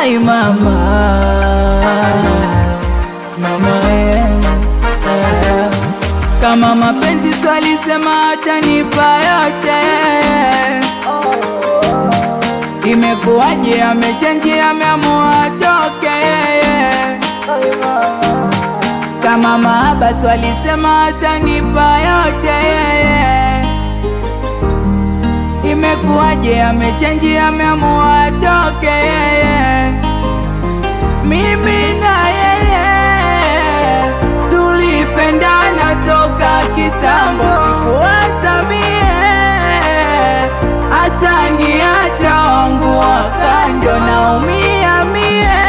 Ai mama, mama kama mapenzi swali sema atanipa yote. Imekuwaje amechange ameamua atoke? Kama mahaba swali sema atanipa yote. Imekuwaje amechange ameamua atoke? Mimi na yeye tulipendana toka kitambo, sikuwaza mie ataniacha wangu wa kando. Naumia mie,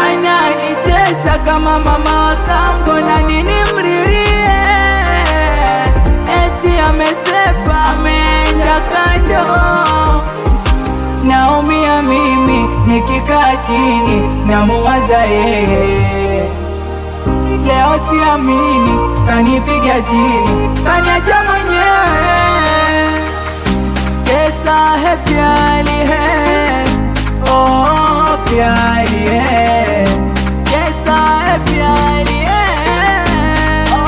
ananitesa kama mama wa kambo, na nini mlilie eti amesepa ameenda kando. Naumia mimi nikikaa chini namuwaza yeye. Leo siamini kanipiga chini kaniacha mwenyewe. कैसा है प्यारी है, ओ प्यारी है, कैसा है प्यारी है, ओ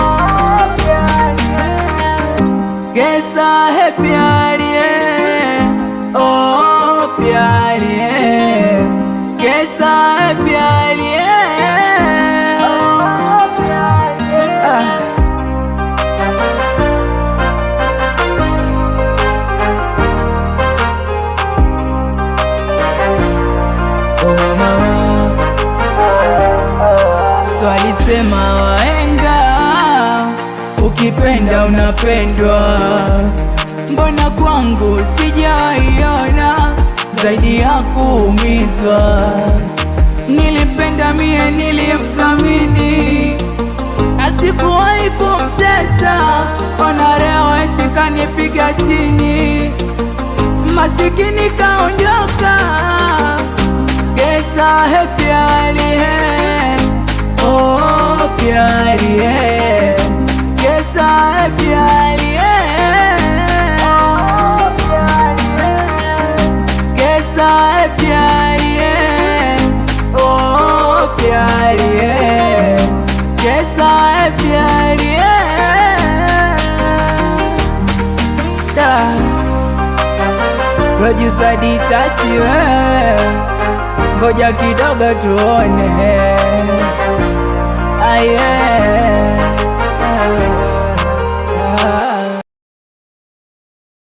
प्यारी है, कैसा है प्यारी है, ओ प्यारी है, कैसा है प्यारी है, ओ प्यारी है। Swali sema wahenga, ukipenda unapendwa. Mbona kwangu sijaiona zaidi ya kuumizwa? Nilipenda mie nilimsamini, asikuwahi kumtesa. Ona leo eti kanipiga chini, masikini kaondoka. कैसा है प्यारी है, ओ प्यारी है, कैसा है प्यारी है, ओ प्यारी है, कैसा है प्यारी है, ओ प्यारी है, कैसा है प्यारी है। Producer Ditachi ngoja kidogo tuone. Aye.